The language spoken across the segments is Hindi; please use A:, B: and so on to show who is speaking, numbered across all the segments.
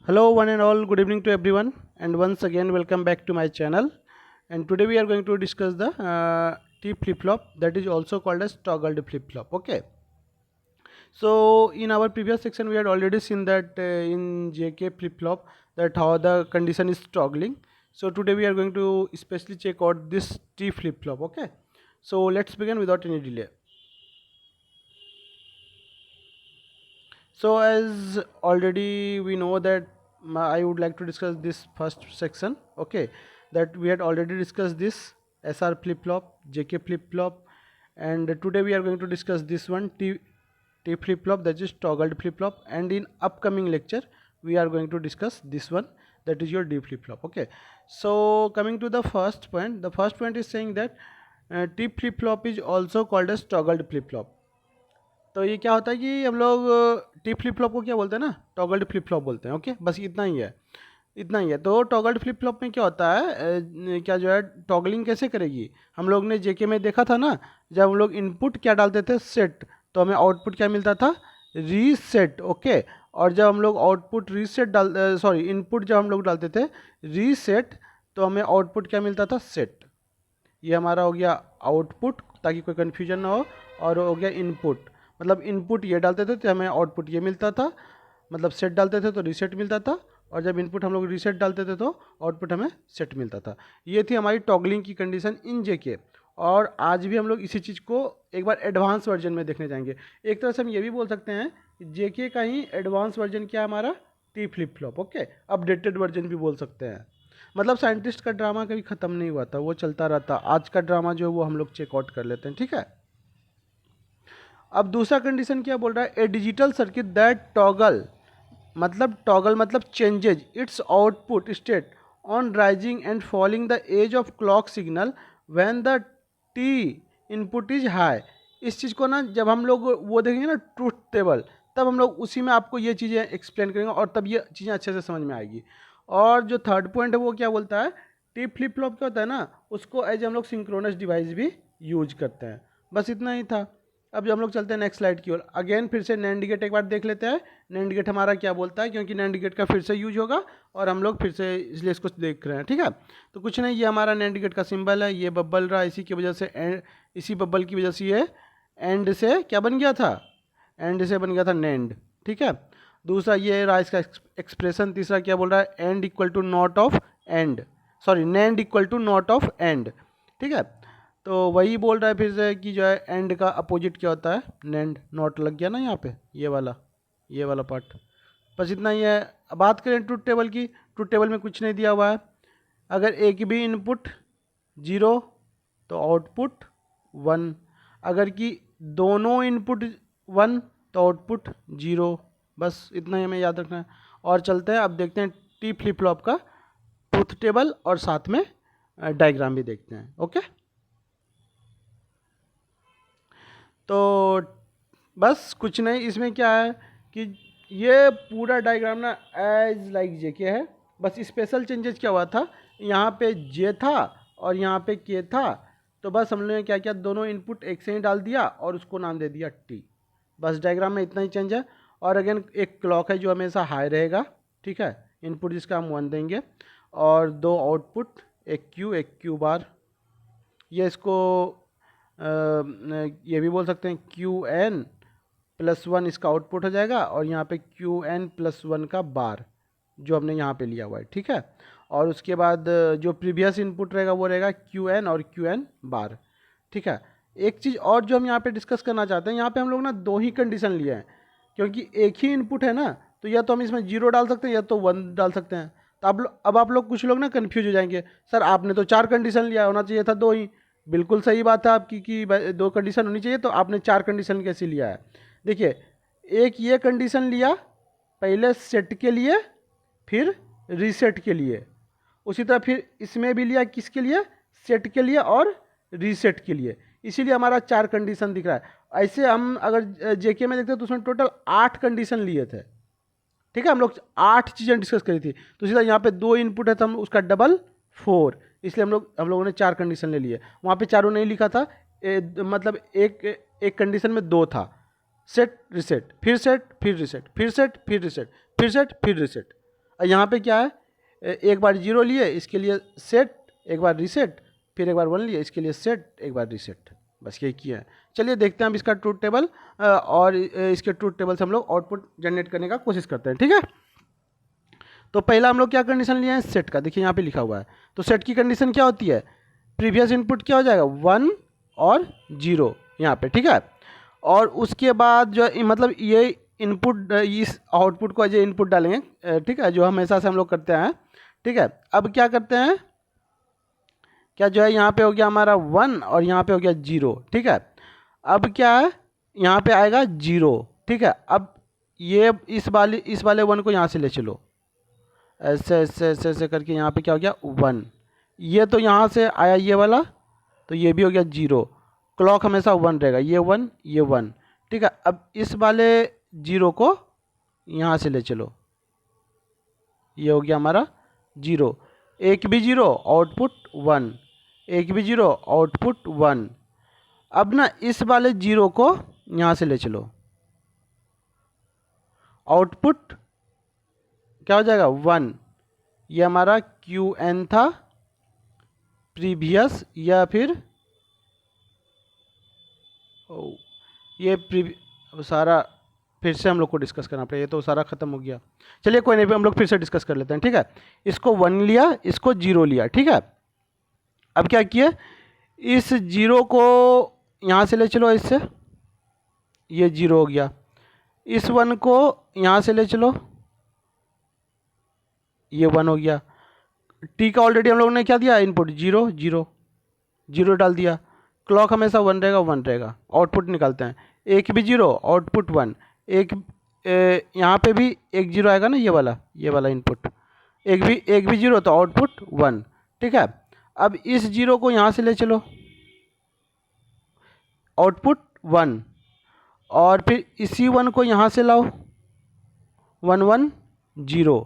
A: Hello one and all, good evening to everyone, and once again welcome back to my channel. And today we are going to discuss the T flip-flop, that is also called as toggled flip-flop. Okay, so in our previous section we had already seen that in JK flip-flop that how the condition is toggling. So today we are going to especially check out this T flip-flop. Okay, so let's begin without any delay. So as already we know that I would like to discuss this first section. Okay, that we had already discussed this SR flip flop, JK flip flop, and today we are going to discuss this one T flip flop, that is toggled flip flop, and in upcoming lecture we are going to discuss this one, that is your D flip flop. Okay, so coming to the first point is saying that T flip flop is also called as toggled flip flop. तो ये क्या होता है कि हम लोग टी फ्लिप फ्लॉप को क्या बोलते हैं ना, टॉगल्ड फ्लिप फ्लॉप बोलते हैं. ओके, बस इतना ही है. तो टॉगल्ड फ्लिप फ्लॉप में क्या होता है, क्या जो है टॉगलिंग कैसे करेगी. हम लोग ने जेके में देखा था ना, जब हम लोग इनपुट क्या डालते थे सेट, तो हमें आउटपुट क्या मिलता था रीसेट. ओके, और जब हम लोग आउटपुट रीसेट इनपुट जब हम लोग डालते थे रीसेट, तो हमें आउटपुट क्या मिलता था सेट. ये हमारा हो गया आउटपुट, ताकि कोई कन्फ्यूजन ना हो. और हो गया इनपुट, मतलब इनपुट ये डालते थे तो हमें आउटपुट ये मिलता था, मतलब सेट डालते थे तो रीसेट मिलता था, और जब इनपुट हम लोग रीसेट डालते थे तो आउटपुट हमें सेट मिलता था. ये थी हमारी टॉगलिंग की कंडीशन इन जेके. और आज भी हम लोग इसी चीज़ को एक बार एडवांस वर्जन में देखने जाएंगे. एक तरह से हम ये भी बोल सकते हैं जेके का ही एडवांस वर्जन क्या है हमारा T flip flop. Okay, updated version भी बोल सकते हैं. मतलब साइंटिस्ट का ड्रामा कभी ख़त्म नहीं हुआ था, वो चलता रहता. आज का ड्रामा जो है वो हम लोग चेकआउट कर लेते हैं. ठीक है, अब दूसरा कंडीशन क्या बोल रहा है, a digital circuit that toggle मतलब changes its output state on rising and falling the edge of clock signal when the T input is high. इस चीज़ को ना जब हम लोग वो देखेंगे ना ट्रूथ टेबल, तब हम लोग उसी में आपको ये चीज़ें एक्सप्लेन करेंगे और तब ये चीज़ें अच्छे से समझ में आएगी. और जो थर्ड पॉइंट है वो क्या बोलता है, टी फ्लिप फ्लॉप क्या होता है ना, उसको एज हम लोग सिंक्रोनस डिवाइस भी यूज करते हैं. बस इतना ही था. अब जब हम लोग चलते हैं नेक्स्ट स्लाइड की ओर, अगेन फिर से नैंड गेट एक बार देख लेते हैं. नैंड गेट हमारा क्या बोलता है, क्योंकि नैंड गेट का फिर से यूज होगा और हम लोग फिर से इसलिए इसको देख रहे हैं. ठीक है, तो कुछ नहीं, ये हमारा नैंड गेट का सिंबल है, ये बब्बल रहा, इसी की वजह से इसी बब्बल की वजह से ये एंड से क्या बन गया था, एंड से बन गया था नैंड. ठीक है, दूसरा ये रहा इसका एक्सप्रेशन. तीसरा क्या बोल रहा है, and equal to not of and, NAND equal to not of and. ठीक है, तो वही बोल रहा है फिर से कि जो है एंड का अपोजिट क्या होता है नैंड. नॉट लग गया ना यहाँ पे, ये वाला पार्ट. बस इतना ही है. अब बात करें ट्रूथ टेबल की, ट्रूथ टेबल में कुछ नहीं दिया हुआ है. अगर एक भी इनपुट 0 तो आउटपुट 1, अगर कि दोनों इनपुट 1 तो आउटपुट 0. बस इतना ही हमें याद रखना है. और चलते हैं, अब देखते हैं टी फ्लिप फ्लॉप का ट्रूथ टेबल और साथ में डायग्राम भी देखते हैं. ओके, तो बस कुछ नहीं, इसमें क्या है कि ये पूरा डायग्राम ना एज लाइक जे के है. बस स्पेशल चेंजेस क्या हुआ था, यहाँ पे जे था और यहाँ पे के था. तो बस हम लोगों ने क्या किया, दोनों इनपुट एक से ही डाल दिया और उसको नाम दे दिया टी. बस डायग्राम में इतना ही चेंज है. और अगेन एक क्लॉक है जो हमेशा हाई रहेगा. ठीक है, इनपुट जिसका हम 1 देंगे, और 2 आउटपुट, एक क्यू बार. ये इसको ये भी बोल सकते हैं क्यू एन प्लस 1 इसका आउटपुट हो जाएगा, और यहाँ पे क्यू एन प्लस 1 का बार जो हमने यहाँ पे लिया हुआ है. ठीक है, और उसके बाद जो प्रीवियस इनपुट रहेगा वो रहेगा क्यू एन और क्यू एन बार. ठीक है, एक चीज़ और जो हम यहाँ पे डिस्कस करना चाहते हैं, यहाँ पे हम लोग ना 2 ही कंडीशन लिए हैं, क्योंकि एक ही इनपुट है ना, तो या तो हम इसमें 0 डाल सकते हैं या तो 1 डाल सकते हैं. तो अब आप लोग कुछ लोग ना कन्फ्यूज हो जाएंगे, सर आपने तो 4 कंडीशन लिया, होना चाहिए था 2 ही. बिल्कुल सही बात है आपकी कि 2 कंडीशन होनी चाहिए, तो आपने 4 कंडीशन कैसे लिया है. देखिए, एक ये कंडीशन लिया पहले सेट के लिए, फिर रीसेट के लिए. उसी तरह फिर इसमें भी लिया, किसके लिए, सेट के लिए और रीसेट के लिए. इसीलिए हमारा 4 कंडीशन दिख रहा है. ऐसे हम अगर जेके में देखते तो उसमें टोटल 8 कंडीशन लिए थे. ठीक है, हम लोग 8 चीज़ें डिस्कस करी थी. तो सीधा यहाँ पे 2 इनपुट है तो हम उसका डबल 4, इसलिए हम लोगों ने 4 कंडीशन ले लिए. वहाँ पे चारों नहीं लिखा था, मतलब एक कंडीशन में 2 था, सेट रिसेट, फिर सेट फिर रिसेट, फिर सेट फिर रिसेट, फिर सेट फिर रिसेट. और यहाँ पे क्या है, एक बार 0 लिए इसके लिए सेट, एक बार रीसेट, फिर एक बार 1 लिए इसके लिए सेट, एक बार रीसेट, बस यही किया है। चलिए देखते हैं हम इसका ट्रूथ टेबल, और इसके ट्रूथ टेबल से हम लोग आउटपुट जनरेट करने का कोशिश करते हैं, ठीक है। तो पहला हम लोग क्या कंडीशन लिए हैं, सेट का, देखिए यहाँ पे लिखा हुआ है। तो सेट की कंडीशन क्या होती है, प्रीवियस इनपुट क्या हो जाएगा 1 और 0 यहाँ पे, ठीक है। और उसके बाद जो मतलब ये इनपुट, इस आउटपुट को जो इनपुट डालेंगे, ठीक है, जो हमेशा से हम लोग करते हैं, ठीक है। अब क्या करते हैं, क्या जो है यहाँ पे हो गया हमारा 1 और यहाँ पे हो गया 0, ठीक है। अब क्या है, यहाँ पे आएगा 0, ठीक है। अब ये इस वाले 1 को यहाँ से ले चलो, ऐसे ऐसे ऐसे ऐसे करके यहाँ पे क्या हो गया 1, ये तो यहाँ से आया ये वाला, तो ये भी हो गया 0, क्लॉक हमेशा 1 रहेगा, ये 1 ये 1, ठीक है। अब इस वाले 0 को यहाँ से ले चलो, ये हो गया हमारा 0, एक भी 0 आउटपुट 1, एक भी 0 आउटपुट 1। अब ना इस वाले 0 को यहाँ से ले चलो, आउटपुट क्या हो जाएगा 1, ये हमारा QN था प्रीवियस, या फिर ये सारा फिर से हम लोग को डिस्कस करना पड़ेगा, ये तो सारा ख़त्म हो गया। चलिए कोई नहीं, भी हम लोग फिर से डिस्कस कर लेते हैं, ठीक है। इसको 1 लिया, इसको 0 लिया, ठीक है। अब क्या किए, इस 0 को यहाँ से ले चलो, इससे ये 0 हो गया, इस 1 को यहाँ से ले चलो, ये 1 हो गया। टी का ऑलरेडी हम लोगों ने क्या दिया इनपुट 0 0 0 डाल दिया, क्लॉक हमेशा 1 रहेगा 1 रहेगा, आउटपुट निकालते हैं, एक भी 0 आउटपुट 1, एक यहाँ पे भी एक 0 आएगा ना, ये वाला इनपुट, एक भी 0 तो आउटपुट 1, ठीक है। अब इस 0 को यहाँ से ले चलो, आउटपुट 1, और फिर इसी 1 को यहाँ से लाओ 1 1 0,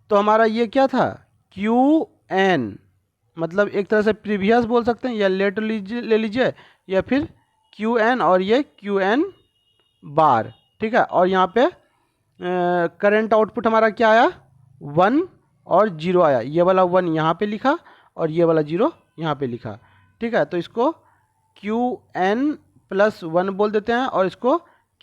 A: तो हमारा ये क्या था QN, मतलब एक तरह से प्रीवियस बोल सकते हैं, या लेट ले लीजिए, या फिर QN और ये QN बार, ठीक है। और यहाँ पे करंट आउटपुट हमारा क्या आया 1 और 0 आया, ये वाला 1 यहाँ पे लिखा और ये वाला 0 यहाँ पे लिखा, ठीक है। तो इसको QN+1 बोल देते हैं, और इसको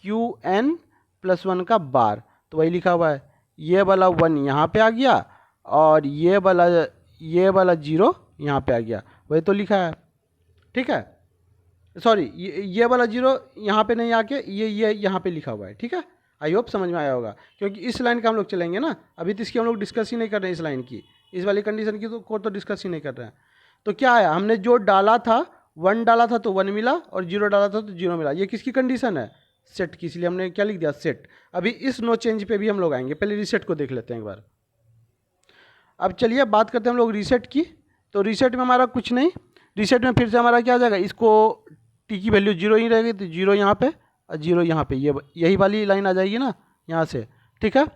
A: QN+1 का बार, तो वही लिखा हुआ है, ये वाला 1 यहाँ पे आ गया और ये वाला 0 यहाँ पे आ गया, वही तो लिखा है, ठीक है। सॉरी, ये वाला 0 यहाँ पे नहीं आके ये यहाँ पे लिखा हुआ है, ठीक है। आई होप समझ में आया होगा, क्योंकि इस लाइन का हम लोग चलेंगे ना, अभी तो इसकी हम लोग डिस्कस ही नहीं कर रहे हैं, इस लाइन की, इस वाली कंडीशन की तो डिस्कस ही नहीं कर रहे हैं। तो क्या आया, हमने जो डाला था 1 डाला था तो 1 मिला, और 0 डाला था तो 0 मिला, ये किसकी कंडीशन है, सेट की, इसलिए हमने क्या लिख दिया सेट। अभी इस नो चेंज पे भी हम लोग आएंगे, पहले रीसेट को देख लेते हैं एक बार। अब चलिए बात करते हैं हम लोग रीसेट की। तो रीसेट में हमारा कुछ नहीं, रीसेट में फिर से हमारा क्या आ जाएगा, इसको टी की वैल्यू 0 ही रहेगी, तो 0 यहाँ पे और 0 यहाँ पे, यही वाली लाइन आ जाएगी ना यहाँ से, ठीक है।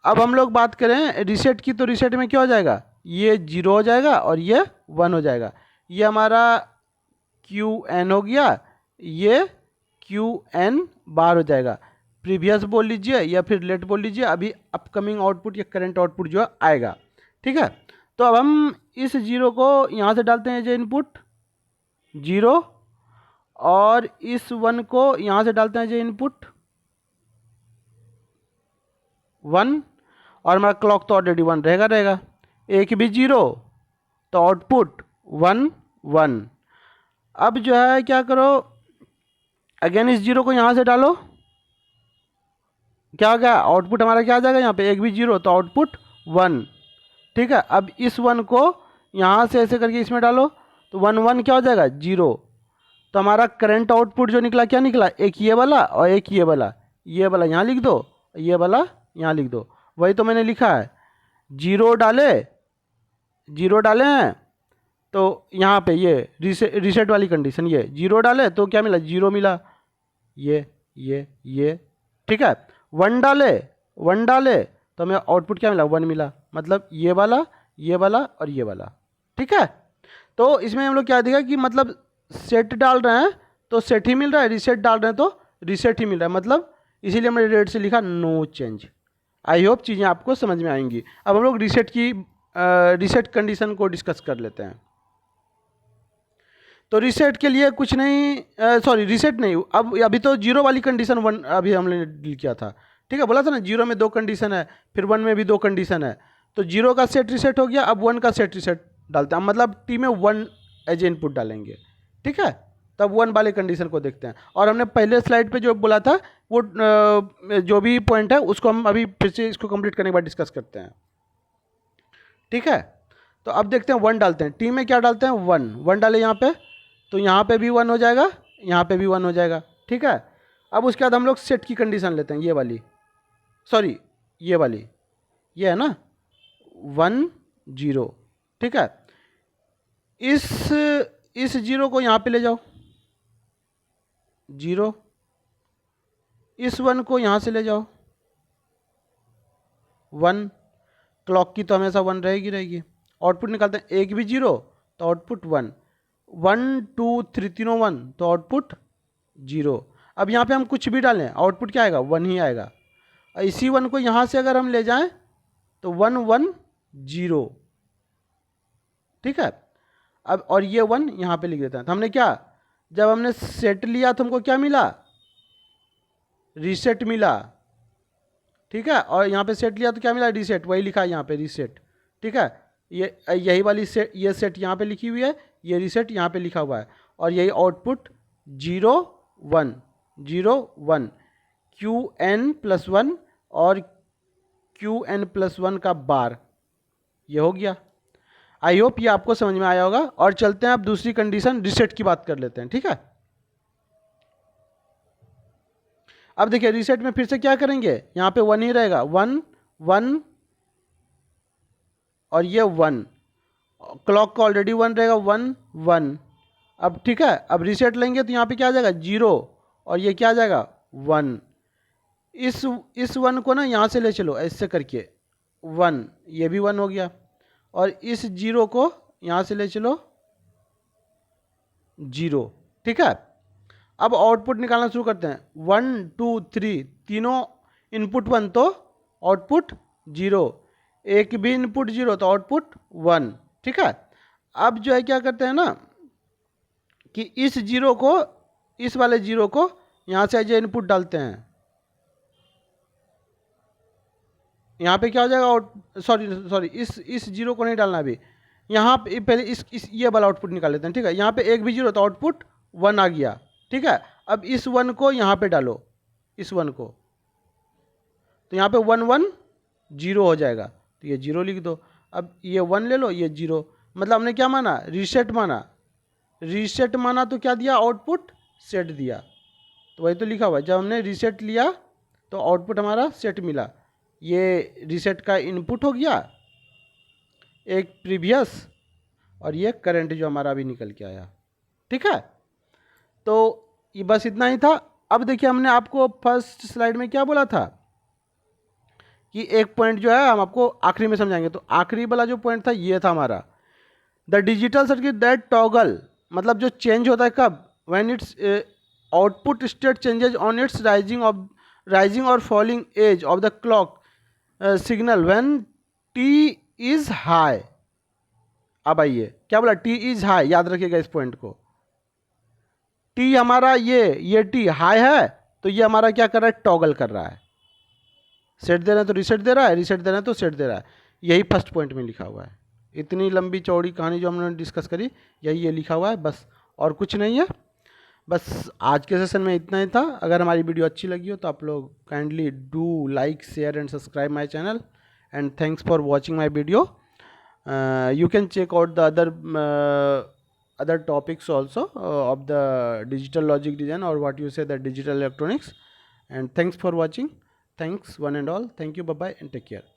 A: अब हम लोग बात करें रीसेट की, तो रीसेट में क्या हो जाएगा, ये 0 हो जाएगा और ये 1 हो जाएगा, ये हमारा QN हो गया, ये QN बार हो जाएगा, प्रीवियस बोल लीजिए या फिर लेट बोल लीजिए, अभी अपकमिंग आउटपुट या करंट आउटपुट जो आएगा, ठीक है। तो अब हम इस 0 को यहाँ से डालते हैं जो इनपुट 0, और इस 1 को यहाँ से डालते हैं जो इनपुट 1, और हमारा क्लॉक तो ऑलरेडी 1 रहेगा, एक भी 0 तो आउटपुट 1 1। अब जो है क्या करो, अगेन इस 0 को यहाँ से डालो, क्या हो गया, आउटपुट हमारा क्या आ जाएगा यहाँ पे, एक भी 0 तो आउटपुट 1, ठीक है। अब इस 1 को यहाँ से ऐसे करके इसमें डालो, तो 1 1 क्या हो जाएगा 0, तो हमारा करंट आउटपुट जो निकला क्या निकला, एक ये वाला और एक ये वाला यहाँ लिख दो, ये वाला यहाँ लिख दो, वही तो मैंने लिखा है, 0 डाले हैं, तो यहाँ पे ये रीसेट वाली कंडीशन, ये 0 डाले तो क्या मिला 0 मिला, ये ठीक है। 1 डाले तो हमें आउटपुट क्या मिला 1 मिला, मतलब ये वाला और ये वाला, ठीक है। तो इसमें हम लोग क्या देखा कि मतलब सेट डाल रहे हैं तो सेट ही मिल रहा है, रीसेट डाल रहे हैं तो रीसेट ही मिल रहा है, मतलब इसीलिए हमने रेड से लिखा नो चेंज, आई होप चीज़ें आपको समझ में आएंगी। अब हम लोग रीसेट कंडीशन को डिस्कस कर लेते हैं। तो रीसेट के लिए कुछ नहीं, सॉरी रीसेट नहीं, अब अभी तो जीरो वाली कंडीशन वन अभी हमने डील किया था, ठीक है। बोला था ना जीरो में 2 कंडीशन है, फिर 1 में भी 2 कंडीशन है। तो जीरो का सेट रीसेट हो गया, अब 1 का सेट रीसेट डालते हैं, मतलब टी में 1 एज इनपुट डालेंगे, ठीक है। तब 1 वाले कंडीशन को देखते हैं। और हमने पहले स्लाइड पे जो बोला था वो जो भी पॉइंट है उसको हम अभी फिर से इसको कंप्लीट करने के बाद डिस्कस करते हैं, ठीक है। तो अब देखते हैं 1 डालते हैं, टी में क्या डालते हैं 1 डाले यहाँ पे, तो यहाँ पे भी 1 हो जाएगा, यहाँ पे भी 1 हो जाएगा, ठीक है। अब उसके बाद हम लोग सेट की कंडीशन लेते हैं, ये वाली, सॉरी ये वाली, ये है ना 1 0, ठीक है। इस जीरो को यहाँ पे ले जाओ 0, इस 1 को यहाँ से ले जाओ 1, क्लॉक की तो हमेशा 1 रहेगी। आउटपुट निकालते हैं, एक भी 0 तो आउटपुट 1, 1 2 3 तीनों 1 तो आउटपुट 0। अब यहाँ पे हम कुछ भी डालें आउटपुट क्या आएगा 1 ही आएगा। इसी 1 को यहाँ से अगर हम ले जाएं तो 1 1 0, ठीक है। अब और ये 1 यहाँ पे लिख देते हैं। तो हमने क्या, जब हमने सेट लिया तो हमको क्या मिला, रीसेट मिला, ठीक है। और यहाँ पे सेट लिया तो क्या मिला, रीसेट, वही लिखा है यहाँ पे रीसेट, ठीक है। ये यही वाली सेट, ये सेट यहाँ पे लिखी हुई है, ये रीसेट यहाँ पे लिखा हुआ है, और यही आउटपुट 0 1 0 1 Qn+1 और Qn+1 का बार, ये हो गया। आई होप ये आपको समझ में आया होगा। और चलते हैं अब दूसरी कंडीशन रीसेट की बात कर लेते हैं, ठीक है। अब देखिए रीसेट में फिर से क्या करेंगे, यहाँ पे 1 ही रहेगा, 1 1 और ये 1, क्लॉक का ऑलरेडी 1 रहेगा, 1 1। अब ठीक है, अब रीसेट लेंगे तो यहाँ पे क्या आ जाएगा 0 और ये क्या आ जाएगा 1। इस 1 को ना यहाँ से ले चलो ऐसे करके 1, ये भी 1 हो गया। और इस 0 को यहाँ से ले चलो 0, ठीक है। अब आउटपुट निकालना शुरू करते हैं, 1 2 3 तीनों इनपुट 1 तो आउटपुट 0, एक भी इनपुट 0 तो आउटपुट 1, ठीक है। अब जो है क्या करते हैं ना कि इस 0 को, इस वाले 0 को यहाँ से जो इनपुट डालते हैं, यहाँ पे क्या हो जाएगा, सॉरी इस 0 को नहीं डालना अभी, यहाँ पे पहले इस ये वाला आउटपुट निकाल लेते हैं, ठीक है। यहाँ पे एक भी 0 तो आउटपुट 1 आ गया, ठीक है। अब इस 1 को यहाँ पे डालो, इस 1 को, तो यहाँ पे 1 1 0 हो जाएगा, तो ये 0 लिख दो। अब ये 1 ले लो, ये 0, मतलब हमने क्या माना, रीसेट माना। रीसेट माना तो क्या दिया, आउटपुट सेट दिया, तो वही तो लिखा हुआ है, जब हमने रीसेट लिया तो आउटपुट हमारा सेट मिला। ये रीसेट का इनपुट हो गया, एक प्रीवियस, और ये करंट जो हमारा अभी निकल के आया, ठीक है। तो ये बस इतना ही था। अब देखिए हमने आपको फर्स्ट स्लाइड में क्या बोला था कि एक पॉइंट जो है हम आपको आखिरी में समझाएंगे, तो आखिरी वाला जो पॉइंट था ये था हमारा, the digital circuit that toggle, मतलब जो चेंज होता है कब, when its output state changes on its rising और falling edge of the clock signal when T is high. अब आइए क्या बोला, टी इज हाई, याद रखिएगा इस पॉइंट को। टी हमारा ये टी हाई है, तो ये हमारा क्या कर रहा है, टॉगल कर रहा है, सेट दे रहे हैं तो रीसेट दे रहा है, रीसेट दे रहे हैं तो सेट दे रहा है। यही फर्स्ट पॉइंट में लिखा हुआ है। इतनी लंबी चौड़ी कहानी जो हमने डिस्कस करी, यही ये लिखा हुआ है, बस और कुछ नहीं है। बस आज के सेशन में इतना ही था। अगर हमारी वीडियो अच्छी लगी हो तो आप लोग kindly do like share and subscribe my channel, and thanks for watching my video. You can check out the other topics also of the digital logic design, or what you say, the digital electronics. And thanks for watching. Thanks one and all. Thank you. Bye bye and take care.